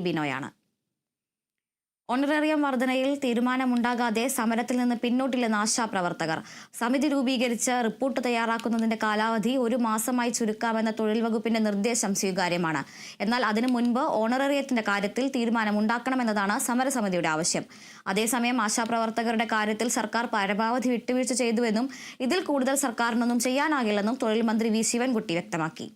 ബിനോയാണ്. Honorarium വർധനയിൽ തീരുമാനമുണ്ടാകാതെ സമരത്തിൽ നിന്ന് പിന്നോട്ടില്ലെന്ന് ആശാപ്രവർത്തകർ. സമിതി രൂപീകരിച്ച് റിപ്പോർട്ട് തയ്യാറാക്കുന്നതിന്റെ കാലാവധി 1 മാസമായി ചുരുക്കാമെന്ന തൊഴിൽ വകുപ്പിന്റെ നിർദ്ദേശം സ്വീകാര്യമാണ്. എന്നാൽ അതിനു മുൻപ് ഓണറേറിയത്തിന്റെ കാര്യത്തിൽ തീരുമാനമുണ്ടാക്കണമെന്നതാണ് സമരസമിതിയുടെ ആവശ്യം. അതേസമയം ആശാപ്രവർത്തകരുടെ കാര്യത്തിൽ സർക്കാർ പരമാവധി വിട്ടുവീഴ്ച ചെയ്തുവെന്നും ഇതിൽ കൂടുതൽ സർക്കാരിനൊന്നും ചെയ്യാനാകില്ലെന്നും തൊഴിൽ മന്ത്രി വി ശിവൻകുട്ടി വ്യക്തമാക്കി.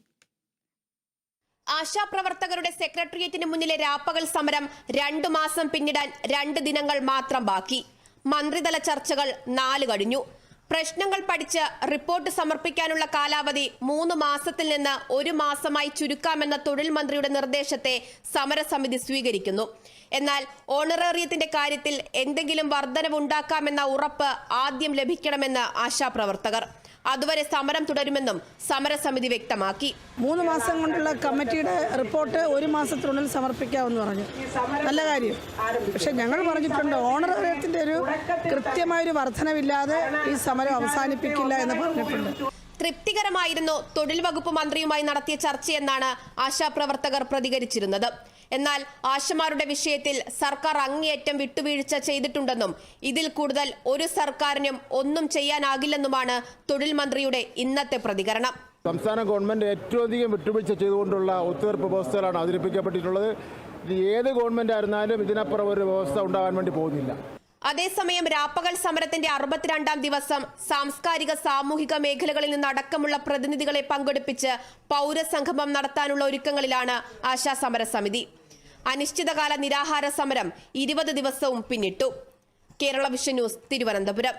ആശാപ്രവർത്തകരുടെ സെക്രട്ടേറിയറ്റിന് മുന്നിലെ രാപ്പകൽ സമരം 2 മാസം പിന്നിടാൻ 2 ദിനങ്ങൾ മാത്രം ബാക്കി. മന്ത്രിതല ചർച്ചകൾ 4 കഴിഞ്ഞു. പ്രശ്നങ്ങൾ പഠിച്ച് റിപ്പോർട്ട് സമർപ്പിക്കാനുള്ള കാലാവധി 3 മാസത്തിൽ നിന്ന് 1 മാസമായി ചുരുക്കാമെന്ന തൊഴിൽ മന്ത്രിയുടെ നിർദ്ദേശത്തെ സമരസമിതി സ്വീകരിക്കുന്നു. എന്നാൽ ഓണറേറിയത്തിന്റെ കാര്യത്തിൽ എന്തെങ്കിലും വർധനവുണ്ടാക്കാമെന്ന ഉറപ്പ് ആദ്യം ലഭിക്കണമെന്ന് ആശാപ്രവർത്തകർ. അതുവരെ സമരം തുടരുമെന്നും സമരസമിതി വ്യക്തമാക്കി. 3 മാസം കൊണ്ടുള്ള കമ്മിറ്റിയുടെ റിപ്പോർട്ട് 1 മാസത്തിനുള്ളിൽ സമർപ്പിക്കാമെന്ന് പറഞ്ഞു. നല്ല കാര്യം. പക്ഷെ ഞങ്ങൾ പറഞ്ഞിട്ടുണ്ട്, ഓണറേറിയത്തിന്റെ ഒരു കൃത്യമായൊരു വർധനവില്ലാതെ ഈ സമരം അവസാനിപ്പിക്കില്ല എന്ന് പറഞ്ഞിട്ടുണ്ട്. തൃപ്തികരമായിരുന്നു തൊഴിൽ വകുപ്പ് മന്ത്രിയുമായി നടത്തിയ ചർച്ചയെന്നാണ് ആശാപ്രവർത്തകർ പ്രതികരിച്ചിരുന്നത്. എന്നാൽ ആശമാരുടെ വിഷയത്തിൽ സർക്കാർ അങ്ങേയറ്റം വിട്ടുവീഴ്ച ചെയ്തിട്ടുണ്ടെന്നും ഇതിൽ കൂടുതൽ ഒരു സർക്കാരിനും ഒന്നും ചെയ്യാനാകില്ലെന്നുമാണ് തൊഴിൽ മന്ത്രിയുടെ ഇന്നത്തെ പ്രതികരണം. സംസ്ഥാന ഗവൺമെന്റ് ഏറ്റവും അധികം വിട്ടുവീഴ്ച ചെയ്തുകൊണ്ടുള്ള ഒത്തുതീർപ്പ് വ്യവസ്ഥകളാണ് അവതരിപ്പിക്കപ്പെട്ടിട്ടുള്ളത്. ഏത് ഗവൺമെന്റ് ആയിരുന്നാലും ഇതിനപ്പുറം ഒരു വ്യവസ്ഥ ഉണ്ടാകാൻ വേണ്ടി പോകുന്നില്ല. അതേസമയം രാപ്പകൽ സമരത്തിന്റെ 62ാം ദിവസം സാംസ്കാരിക സാമൂഹിക മേഖലകളിൽ നിന്നടക്കമുള്ള പ്രതിനിധികളെ പങ്കെടുപ്പിച്ച് പൗരസംഗമം നടത്താനുള്ള ഒരുക്കങ്ങളിലാണ് ആശാ സമരസമിതി. അനിശ്ചിതകാല നിരാഹാര സമരം 20 ദിവസവും പിന്നിട്ടു. Kerala vision news, Thiruvananthapuram.